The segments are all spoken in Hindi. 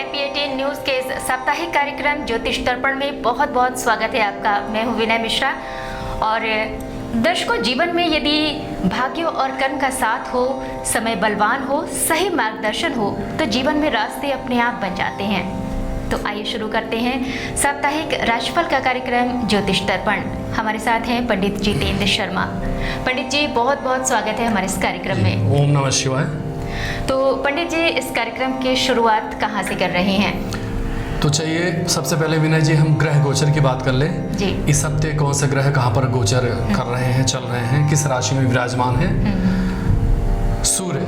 IPA10 न्यूज के इस साप्ताहिक कार्यक्रम ज्योतिष दर्पण में बहुत बहुत स्वागत है आपका। मैं हूं विनय मिश्रा। और दर्शकों, जीवन में यदि भाग्य और कर्म का साथ हो, समय बलवान हो, सही मार्गदर्शन हो तो जीवन में रास्ते अपने आप बन जाते हैं। तो आइए शुरू करते हैं साप्ताहिक राशिफल का कार्यक्रम ज्योतिष दर्पण। हमारे साथ हैं पंडित जितेंद्र शर्मा। पंडित जी, बहुत बहुत स्वागत है हमारे इस कार्यक्रम में। ओम नमः शिवाय। तो पंडित जी, इस कार्यक्रम की शुरुआत कहाँ से कर रहे हैं? तो चाहिए सबसे पहले विनय जी हम ग्रह गोचर की बात कर लें जी। इस हफ्ते कौन से ग्रह कहाँ पर गोचर कर रहे हैं, चल रहे हैं, किस राशि में विराजमान है। सूर्य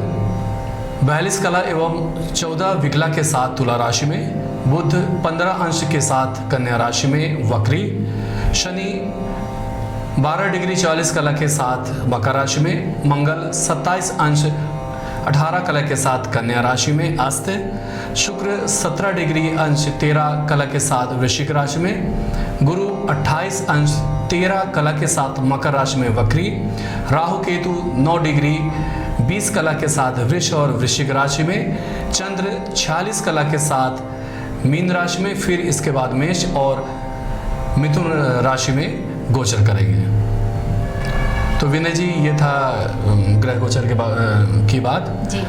42 कला एवं 14 विकला के साथ तुला राशि में, बुध 15 अंश के साथ कन्या राशि में वक्री, शनि 12 डिग्री 40 कला के साथ मकर राशि में, मंगल 27 अंश 18 कला के साथ कन्या राशि में अस्त, शुक्र 17 डिग्री अंश 13 कला के साथ वृश्चिक राशि में, गुरु 28 अंश 13 कला के साथ मकर राशि में वक्री, राहु केतु 9 डिग्री 20 कला के साथ वृष और वृश्चिक राशि में, चंद्र 46 कला के साथ मीन राशि में, फिर इसके बाद मेष और मिथुन राशि में गोचर करेंगे। तो विनय जी, ये था ग्रह गोचर की बात जी।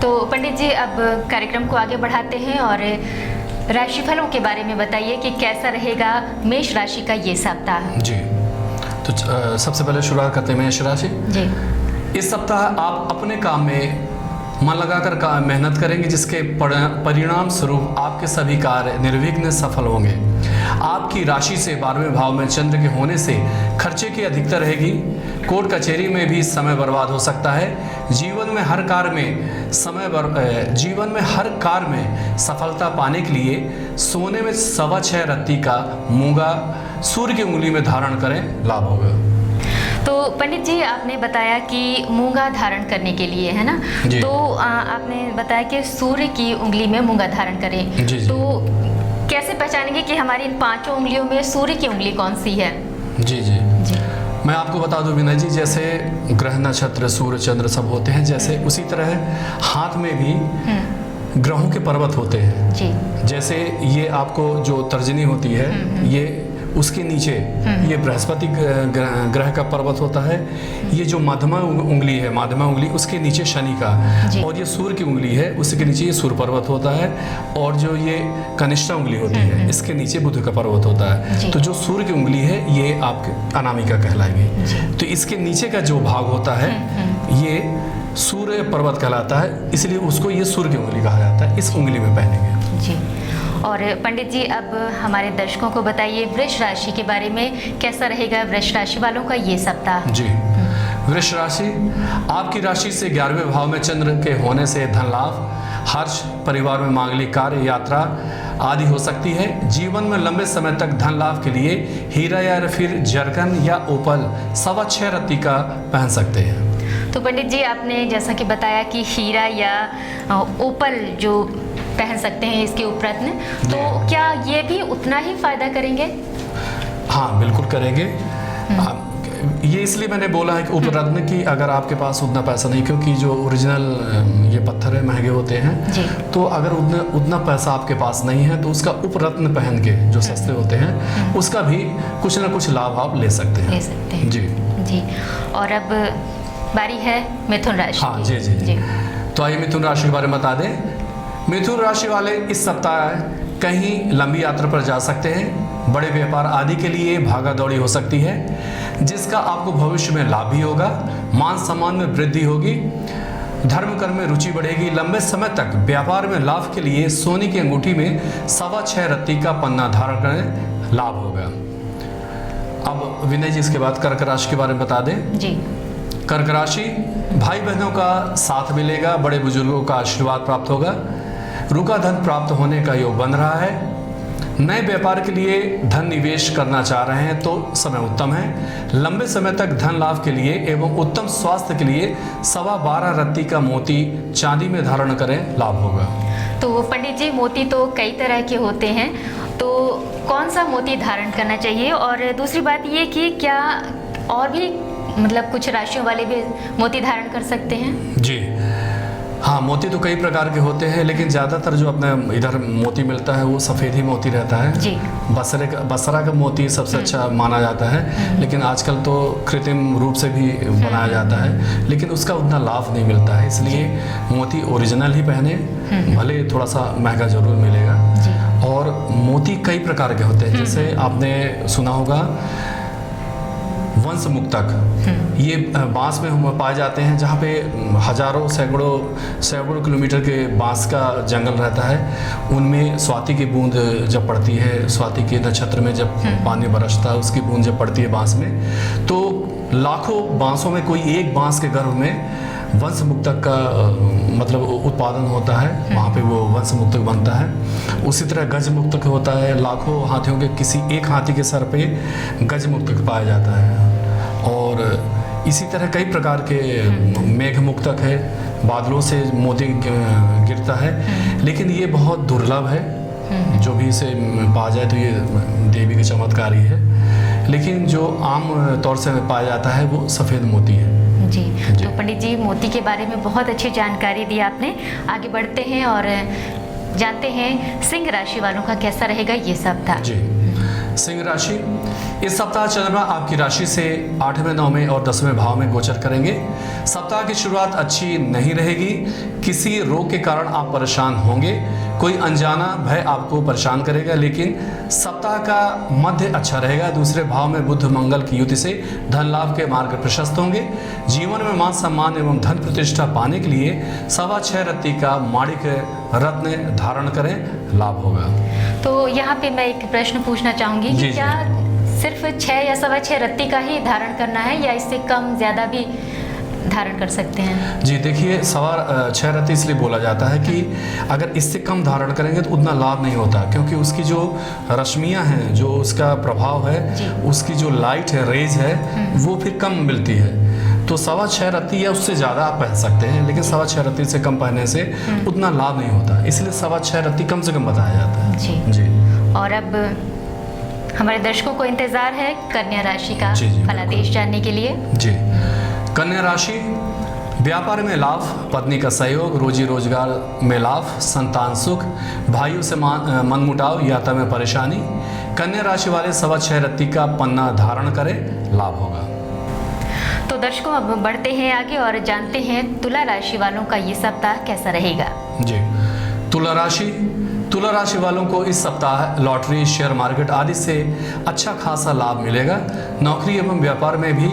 तो पंडित जी, अब कार्यक्रम को आगे बढ़ाते हैं और राशिफलों के बारे में बताइए कि कैसा रहेगा मेष राशि का ये सप्ताह। जी। तो सबसे पहले शुरुआत करते हैं मेष राशि जी। इस सप्ताह आप अपने काम में मन लगाकर मेहनत करेंगे, जिसके परिणाम स्वरूप आपके सभी कार्य निर्विघ्न सफल होंगे। आपकी राशि से 12वें भाव में चंद्र के होने से खर्चे की अधिकता रहेगी। कोर्ट कचहरी में भी समय बर्बाद हो सकता है। जीवन में हर कार्य में सफलता पाने के लिए सोने में 6.25 रत्ती का मूंगा सूर्य की उंगली में धारण करें, लाभ होगा। तो पंडित जी, आपने बताया कि मूंगा धारण करने के लिए, है ना? तो आपने बताया कि सूर्य की उंगली में मूंगा धारण करें। जी। तो कैसे पहचानेंगे कि हमारी इन 5 उंगलियों में सूर्य की उंगली कौन सी है? जी। मैं आपको बता दूं विनय जी, जैसे ग्रह नक्षत्र सूर्य चंद्र सब होते हैं, जैसे उसी तरह हाथ में भी ग्रहों के पर्वत होते हैं। जी। जैसे ये आपको जो तर्जनी होती है, ये उसके नीचे ये बृहस्पति ग्रह का पर्वत होता है। ये जो मध्यमा उंगली है, माध्यमा उंगली, उसके नीचे शनि का, और ये सूर्य की उंगली है, उसके नीचे ये सूर्य पर्वत होता है। और जो ये कनिष्ठा उंगली होती है, इसके नीचे बुध का पर्वत होता है। तो जो सूर्य की उंगली है ये आपके अनामिका कहलाएगी। तो इसके नीचे का जो भाग होता है ये सूर्य पर्वत कहलाता है, इसलिए उसको ये सूर्य की उंगली कहा जाता है। इस उंगली में पहनेंगे। जी। और पंडित जी, अब हमारे दर्शकों को बताइए वृष राशि के बारे में, कैसा रहेगा वृष राशि वालों का ये सप्ताह? जी। वृष राशि, आपकी राशि से 11वें भाव में चंद्र के होने से धन लाभ, हर्ष, परिवार में मांगलिक कार्य, यात्रा आदि हो सकती है। जीवन में लंबे समय तक धन लाभ के लिए हीरा या फिर जरकन या ओपल 6.25 रत्ती का पहन सकते हैं। तो पंडित जी, आपने जैसा कि बताया कि हीरा या ओपल जो पहन सकते हैं इसके उपरत्न, तो क्या ये भी उतना ही फायदा करेंगे? हाँ, बिल्कुल करेंगे। ये इसलिए मैंने बोला है कि उपरत्न की, अगर आपके पास उतना पैसा नहीं, क्योंकि जो ओरिजिनल ये पत्थर है महंगे होते हैं जी। तो अगर उतना पैसा आपके पास नहीं है तो उसका उपरत्न पहन के, जो सस्ते होते हैं, उसका भी कुछ ना कुछ लाभ आप ले सकते हैं। जी। और अब बारी है मिथुन राशि। हाँ जी। तो आइए मिथुन राशि के बारे में बता दें। मिथुन राशि वाले इस सप्ताह कहीं लंबी यात्रा पर जा सकते हैं। बड़े व्यापार आदि के लिए भागा दौड़ी हो सकती है, जिसका आपको भविष्य में लाभ भी होगा। मान सम्मान में वृद्धि होगी। धर्म कर्म में रुचि बढ़ेगी। लंबे समय तक व्यापार में लाभ के लिए सोने की अंगूठी में 6.25 रत्ती का पन्ना धारण करें, लाभ होगा। अब विनय जी, इसके बाद कर्क राशि के बारे में बता दें। जी। कर्क राशि, भाई बहनों का साथ मिलेगा। बड़े बुजुर्गों का आशीर्वाद प्राप्त होगा। रुका धन प्राप्त होने का योग बन रहा है। नए व्यापार के लिए धन निवेश करना चाह रहे हैं तो समय उत्तम है। लंबे समय तक धन लाभ के लिए एवं उत्तम स्वास्थ्य के लिए 12.25 रत्ती का मोती चांदी में धारण करें, लाभ होगा। तो पंडित जी, मोती तो कई तरह के होते हैं, तो कौन सा मोती धारण करना चाहिए? और दूसरी बात ये कि क्या और भी कुछ राशियों वाले भी मोती धारण कर सकते हैं? जी हाँ, हाँ, मोती तो कई प्रकार के होते हैं, लेकिन ज़्यादातर जो अपने इधर मोती मिलता है वो सफ़ेद ही मोती रहता है जी। बसरा का मोती सबसे अच्छा माना जाता है, लेकिन आजकल तो कृत्रिम रूप से भी बनाया जाता है, लेकिन उसका उतना लाभ नहीं मिलता है। इसलिए मोती ओरिजिनल ही पहने, भले थोड़ा सा महंगा जरूर मिलेगा। जी। और मोती कई प्रकार के होते हैं, जैसे आपने सुना होगा वंश मुक्तक, ये बांस में हम पाए जाते हैं, जहाँ पे हजारों सैकड़ों किलोमीटर के बांस का जंगल रहता है। उनमें स्वाति की बूंद जब पड़ती है, स्वाति के नक्षत्र में जब पानी बरसता है, उसकी बूंद जब पड़ती है बांस में, तो लाखों बांसों में कोई एक बांस के गर्भ में वंश मुक्तक का मतलब उत्पादन होता है, वहाँ पे वो वंश मुक्तक बनता है। उसी तरह गज मुक्तक होता है, लाखों हाथियों के किसी एक हाथी के सर पे गज मुक्तक पाया जाता है। और इसी तरह कई प्रकार के मेघ मुक्तक है, बादलों से मोती गिरता है, लेकिन ये बहुत दुर्लभ है। जो भी इसे पाया जाए तो ये देवी का चमत्कार ही है, लेकिन जो आम तौर से पाया जाता है वो सफ़ेद मोती है। जी। तो पंडित जी, मोती के बारे में बहुत अच्छी जानकारी दी आपने। आगे बढ़ते हैं और जानते हैं सिंह राशि वालों का कैसा रहेगा ये सप्ताह। जी। सिंह राशि, इस सप्ताह चंद्रमा आपकी राशि से 8वें, 9वें और 10वें भाव में गोचर करेंगे। सप्ताह की शुरुआत अच्छी नहीं रहेगी, किसी रोग के कारण आप परेशान होंगे, कोई अनजाना भय आपको परेशान करेगा, लेकिन सप्ताह का मध्य अच्छा रहेगा। दूसरे भाव में बुध मंगल की युति से धन लाभ के मार्ग प्रशस्त होंगे। जीवन में मान सम्मान एवं धन प्रतिष्ठा पाने के लिए 6.25 रत्ती का माणिक रत्न धारण करें, लाभ होगा। तो यहाँ पे मैं एक प्रश्न पूछना चाहूँगी कि क्या सिर्फ 6 या 6.25 रत्ती का ही धारण करना है, या इससे कम ज़्यादा भी धारण कर सकते हैं? जी देखिए, 6.25 रत्ती इसलिए बोला जाता है कि अगर इससे कम धारण करेंगे तो उतना लाभ नहीं होता, क्योंकि उसकी जो रश्मियाँ हैं, जो उसका प्रभाव है, उसकी जो लाइट है, रेज है, वो फिर कम मिलती है। तो 6.25 रत्ती या उससे ज़्यादा आप पहन सकते हैं, लेकिन 6.25 रत्ती से कम पहनने से उतना लाभ नहीं होता, इसलिए 6.25 रत्ती कम से कम बताया जाता है। जी। और अब हमारे दर्शकों को इंतजार है कन्या राशि का फलादेश जानने के लिए। जी। कन्या राशि, व्यापार में लाभ, पत्नी का सहयोग, रोजी रोजगार में लाभ, संतान सुख, भाइयों से मनमुटाव, यात्रा में परेशानी। कन्या राशि वाले 6.25 रत्ती का पन्ना धारण करें, लाभ होगा। तो दर्शकों, अब बढ़ते हैं आगे और जानते हैं तुला राशि वालों का ये सप्ताह कैसा रहेगा। जी। तुला राशि वालों को इस सप्ताह लॉटरी, शेयर मार्केट आदि से अच्छा खासा लाभ मिलेगा। नौकरी एवं व्यापार में भी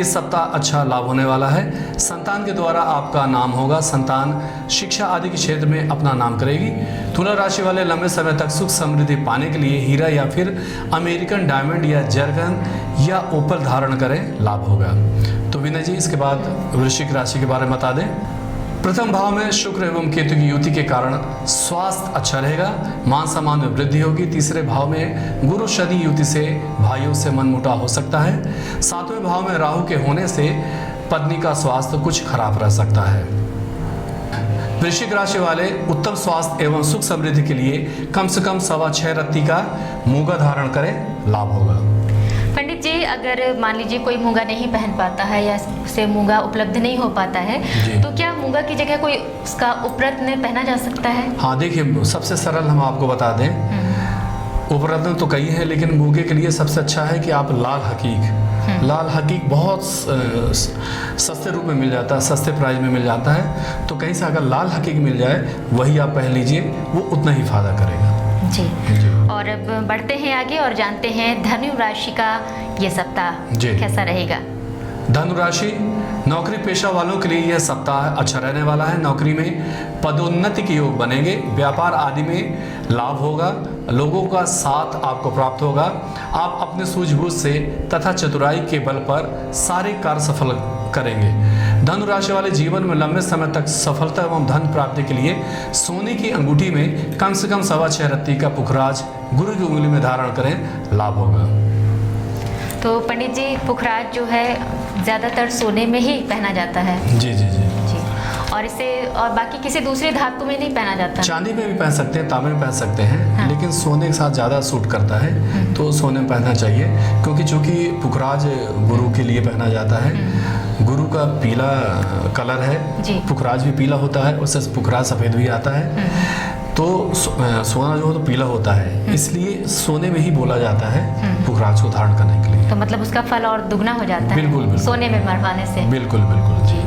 इस सप्ताह अच्छा लाभ होने वाला है। संतान के द्वारा आपका नाम होगा, संतान शिक्षा आदि के क्षेत्र में अपना नाम करेगी। तुला राशि वाले लंबे समय तक सुख समृद्धि पाने के लिए हीरा या फिर अमेरिकन डायमंड या जर्गन या ओपल धारण करें, लाभ होगा। तो विनय जी, इसके बाद वृश्चिक राशि के बारे में बता दें। प्रथम भाव में शुक्र एवं केतु की युति के कारण स्वास्थ्य अच्छा रहेगा, मान सम्मान में वृद्धि होगी। तीसरे भाव में गुरु शनि युति से भाइयों से मनमुटाव हो सकता है। 7वें भाव में राहु के होने से पत्नी का स्वास्थ्य कुछ खराब रह सकता है। वृश्चिक राशि वाले उत्तम स्वास्थ्य एवं सुख समृद्धि के लिए कम से कम 6.25 रत्ती का मूंगा धारण करें, लाभ होगा। पंडित जी, अगर मान लीजिए कोई मूंगा नहीं पहन पाता है या उसे मूंगा उपलब्ध नहीं हो पाता है, तो क्या मूंगा की जगह कोई उसका उपरत्न पहना जा सकता है? हाँ देखिए, सबसे सरल हम आपको बता दें, उपरत्न तो कई है, लेकिन मूंगे के लिए सबसे अच्छा है कि आप लाल हकीक बहुत सस्ते रूप में मिल जाता है, सस्ते प्राइस में मिल जाता है। तो कहीं से अगर लाल हकीक मिल जाए, वही आप पहन लीजिए, वो उतना ही फायदा करेगा। जी। और अब बढ़ते हैं आगे और जानते हैं धनु राशि का ये सप्ताह कैसा रहेगा। धनु राशि, नौकरी पेशा वालों के लिए यह सप्ताह अच्छा रहने वाला है। नौकरी में पदोन्नति के योग बनेंगे, व्यापार आदि में लाभ होगा, लोगों का साथ आपको प्राप्त होगा। आप अपने सूझबूझ से तथा चतुराई के बल पर सारे कार्य सफल करेंगे। धनु राशि वाले जीवन में लंबे समय तक सफलता एवं धन प्राप्ति के लिए सोने की अंगूठी में कम से कम 6.25 रत्ती का पुखराज गुरु की उंगली में धारण करें, लाभ होगा। तो पंडित जी, पुखराज जो है ज़्यादातर सोने में ही पहना जाता है। जी जी जी जी। और इसे और बाकी किसी दूसरे धातु में नहीं पहना जाता? चांदी में भी पहन सकते हैं, तांबे में पहन सकते हैं। हाँ। लेकिन सोने के साथ ज़्यादा सूट करता है, तो सोने में पहनना चाहिए, क्योंकि चूँकि पुखराज गुरु के लिए पहना जाता है, गुरु का पीला कलर है, जी। पुखराज भी पीला होता है, उससे पुखराज सफ़ेद भी आता है। तो सोना जो हो तो पीला होता है, इसलिए सोने में ही बोला जाता है पुखराज को धारण करने के लिए। तो मतलब उसका फल और दुगना हो जाता है बिल्कुल, बिल्कुल। सोने में मरवाने से। बिल्कुल बिल्कुल जी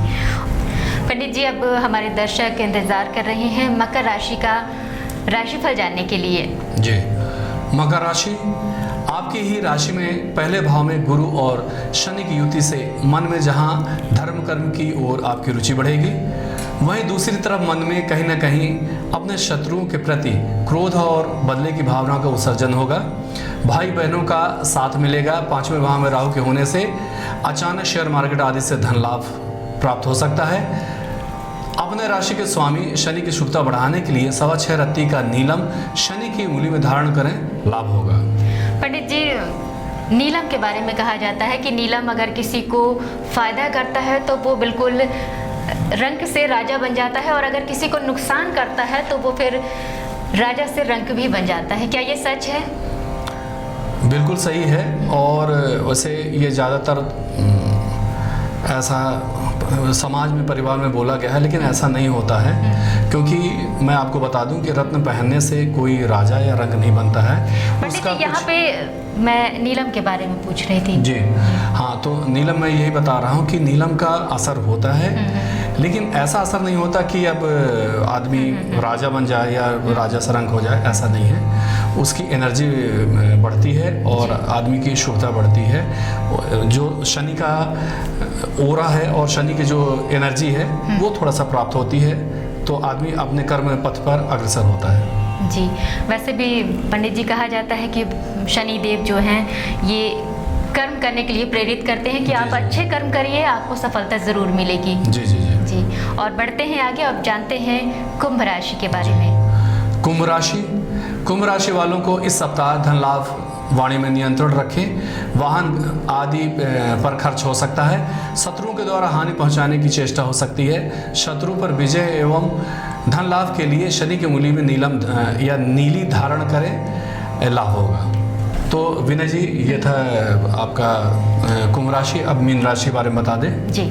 पंडित जी, अब हमारे दर्शक इंतजार कर रहे हैं मकर राशि का राशिफल जानने के लिए। जी। मकर राशि, आपकी ही राशि में पहले भाव में गुरु और शनि की युति से मन में जहां धर्म कर्म की ओर आपकी रुचि बढ़ेगी, वहीं दूसरी तरफ मन में कहीं ना कहीं अपने शत्रुओं के प्रति क्रोध और बदले की भावना का उत्सर्जन होगा। भाई बहनों का साथ मिलेगा। 5वें भाव में राहु के होने से अचानक शेयर मार्केट आदि से धन लाभ प्राप्त हो सकता है। अपने राशि के स्वामी शनि की शुभता बढ़ाने के लिए 6.25 रत्ती का नीलम शनि की उंगली में धारण करें, लाभ होगा। पंडित जी, नीलम के बारे में कहा जाता है कि नीलम अगर किसी को फायदा करता है तो वो बिल्कुल रंक से राजा बन जाता है, और अगर किसी को नुकसान करता है तो वो फिर राजा से रंक भी बन जाता है। क्या ये सच है? बिल्कुल सही है। और वैसे ये ज़्यादातर ऐसा समाज में, परिवार में बोला गया है, लेकिन ऐसा नहीं होता है। क्योंकि मैं आपको बता दूं कि रत्न पहनने से कोई राजा या रंग नहीं बनता है। पंडित जी, यहाँ पे मैं नीलम के बारे में पूछ रही थी। जी हाँ, तो नीलम मैं यही बता रहा हूँ कि नीलम का असर होता है, लेकिन ऐसा असर नहीं होता कि अब आदमी राजा बन जाए या राजा से रंग हो जाए, ऐसा नहीं है। उसकी एनर्जी बढ़ती है और आदमी की शुभता बढ़ती है। जो शनि का ओरा है और शनि की जो एनर्जी है वो थोड़ा सा प्राप्त होती है, तो आदमी अपने कर्म पथ पर अग्रसर होता है। जी, वैसे भी पंडित जी कहा जाता है कि शनि देव जो हैं ये कर्म करने के लिए प्रेरित करते हैं कि जी, आप जी। अच्छे कर्म करिए, आपको सफलता ज़रूर मिलेगी। जी जी जी जी, और बढ़ते हैं आगे। अब जानते हैं कुंभ राशि के बारे में। कुंभ राशि वालों को इस सप्ताह धन लाभ, वाणी में नियंत्रण रखें। वाहन आदि पर खर्च हो सकता है। शत्रुओं के द्वारा हानि पहुंचाने की चेष्टा हो सकती है। शत्रु पर विजय एवं धन लाभ के लिए शनि की उंगली में नीलम या नीली धारण करें, लाभ होगा। तो विनय जी, ये था आपका कुंभ राशि। अब मीन राशि के बारे में बता दें। जी,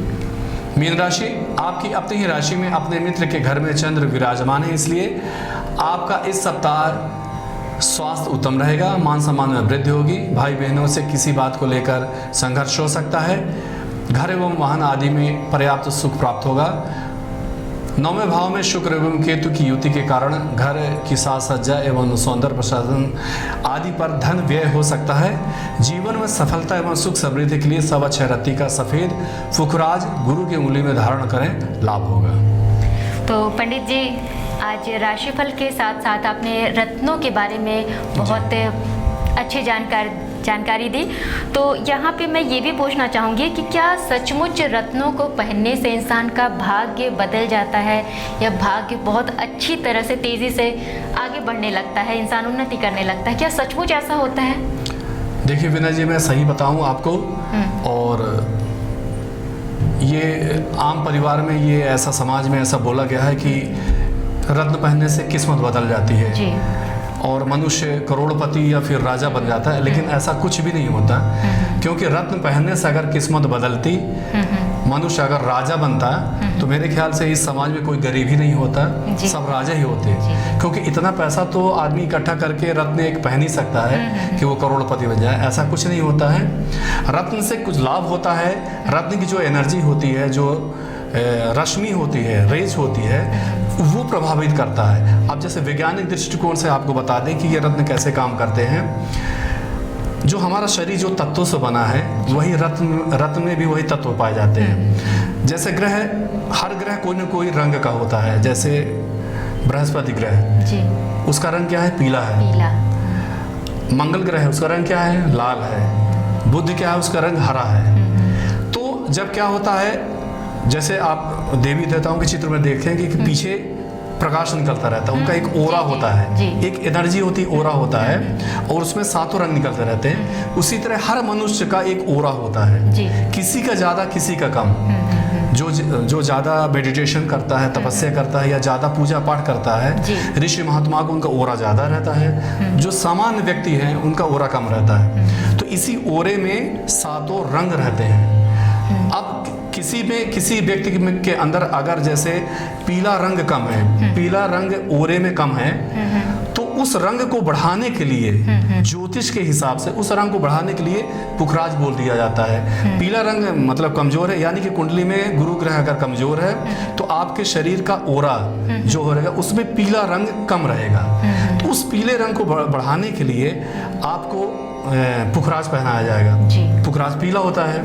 मीन राशि, आपकी अपनी ही राशि में अपने मित्र के घर में चंद्र विराजमान है, इसलिए आपका इस सप्ताह स्वास्थ्य उत्तम रहेगा। मान सम्मान में वृद्धि होगी। भाई बहनों से किसी बात को लेकर संघर्ष हो सकता है। घर एवं वाहन आदि में पर्याप्त सुख प्राप्त होगा। 9वें भाव में शुक्र एवं केतु की युति के कारण घर की साज सज्जा एवं सौंदर्य प्रसाधन आदि पर धन व्यय हो सकता है। जीवन में सफलता एवं सुख समृद्धि के लिए 6.25 रत्ती का सफ़ेद पुखराज गुरु की उंगली में धारण करें, लाभ होगा। तो पंडित जी, आज राशिफल के साथ साथ आपने रत्नों के बारे में बहुत अच्छी जानकारी दी। तो यहाँ पे मैं ये भी पूछना चाहूँगी कि क्या सचमुच रत्नों को पहनने से इंसान का भाग्य बदल जाता है, या भाग्य बहुत अच्छी तरह से तेज़ी से आगे बढ़ने लगता है, इंसान उन्नति करने लगता है? क्या सचमुच ऐसा होता है? देखिए विनय जी, मैं सही बताऊँ आपको, और ये आम परिवार में, ये ऐसा समाज में ऐसा बोला गया है कि रत्न पहनने से किस्मत बदल जाती है जी। और मनुष्य करोड़पति या फिर राजा बन जाता है, लेकिन ऐसा कुछ भी नहीं होता। क्योंकि रत्न पहनने से अगर किस्मत बदलती, मनुष्य अगर राजा बनता, तो मेरे ख्याल से इस समाज में कोई गरीब ही नहीं होता, सब राजा ही होते। क्योंकि इतना पैसा तो आदमी इकट्ठा करके रत्न एक पहन ही सकता है कि वो करोड़पति बन जाए, ऐसा कुछ नहीं होता है। रत्न से कुछ लाभ होता है। रत्न की जो एनर्जी होती है, जो रश्मि होती है, रेज होती है, वो प्रभावित करता है। अब जैसे वैज्ञानिक दृष्टिकोण से आपको बता दें कि ये रत्न कैसे काम करते हैं। जो हमारा शरीर जो तत्वों से बना है, वही रत्न में भी वही तत्व पाए जाते हैं। जैसे ग्रह, हर ग्रह कोई न कोई रंग का होता है। जैसे बृहस्पति ग्रह जी, उसका रंग क्या है? पीला है। पीला। मंगल ग्रह उसका रंग क्या है? लाल है। बुध क्या है? उसका रंग हरा है। तो जब क्या होता है, जैसे आप देवी देवताओं के चित्र में देखें कि पीछे प्रकाश निकलता रहता है, उनका एक ओरा होता है, एक एनर्जी होती, ओरा होता है, और उसमें 7 रंग निकलते रहते हैं। उसी तरह हर मनुष्य का एक ओरा होता है, किसी का ज़्यादा, किसी का कम। जो ज़्यादा मेडिटेशन करता है, तपस्या करता है, या ज़्यादा पूजा पाठ करता है, ऋषि महात्मा को उनका ओरा ज़्यादा रहता है। जो सामान्य व्यक्ति हैं उनका ओरा कम रहता है। तो इसी ओरे में 7 रंग रहते हैं। अब किसी व्यक्ति के अंदर अगर जैसे पीला रंग कम है, पीला रंग ओरे में कम है, तो उस रंग को बढ़ाने के लिए ज्योतिष के हिसाब से उस रंग को बढ़ाने के लिए पुखराज बोल दिया जाता है। पीला रंग मतलब कमजोर है, यानी कि कुंडली में गुरु ग्रह अगर कमजोर है तो आपके शरीर का ओरा जो रहेगा उसमें पीला रंग कम रहेगा। तो उस पीले रंग को बढ़ाने के लिए आपको पुखराज पहनाया जाएगा। पुखराज पीला होता है,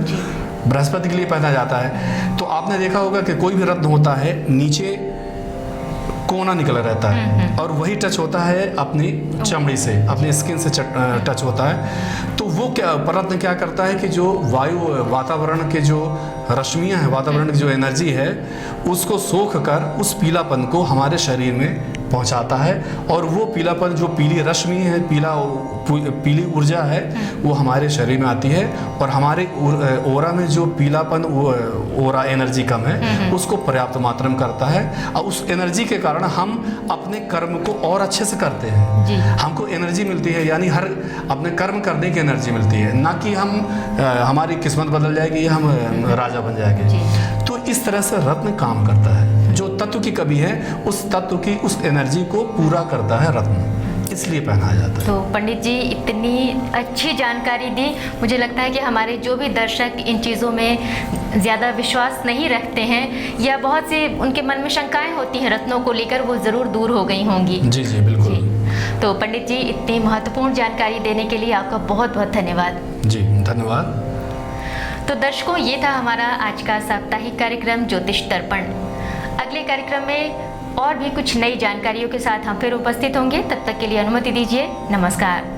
बृहस्पति के लिए पहना जाता है। तो आपने देखा होगा कि कोई भी रत्न होता है नीचे कोना निकला रहता है और वही टच होता है अपनी चमड़ी से, अपनी स्किन से टच होता है। तो वो रत्न क्या करता है कि जो वातावरण के जो रश्मियाँ हैं, वातावरण की जो एनर्जी है उसको सोख कर उस पीलापन को हमारे शरीर में पहुंचाता है। और वो पीलापन, जो पीली रश्मि है, पीली ऊर्जा है, वो हमारे शरीर में आती है और हमारे ओरा में जो पीलापन, ओरा एनर्जी कम है, उसको पर्याप्त मात्रा में करता है। और उस एनर्जी के कारण हम अपने कर्म को और अच्छे से करते हैं। हमको एनर्जी मिलती है, यानी हर अपने कर्म करने की एनर्जी मिलती है, ना कि हमारी किस्मत बदल जाएगी या हम राजा बन जाएंगे। तो इस तरह से रत्न काम करता है। जो तत्व की कमी है उस तत्व की उस एनर्जी को पूरा करता है रत्न, इसलिए पहनाया जाता है। तो पंडित जी इतनी अच्छी जानकारी दी, मुझे लगता है कि हमारे जो भी दर्शक इन चीज़ों में ज़्यादा विश्वास नहीं रखते हैं या बहुत से उनके मन में शंकाएं होती हैं रत्नों को लेकर, वो ज़रूर दूर हो गई होंगी। जी जी बिल्कुल जी। तो पंडित जी इतनी महत्वपूर्ण जानकारी देने के लिए आपका बहुत बहुत धन्यवाद। जी धन्यवाद। तो दर्शकों, ये था हमारा आज का साप्ताहिक कार्यक्रम ज्योतिष दर्पण। अगले कार्यक्रम में और भी कुछ नई जानकारियों के साथ हम फिर उपस्थित होंगे। तब तक के लिए अनुमति दीजिए। नमस्कार।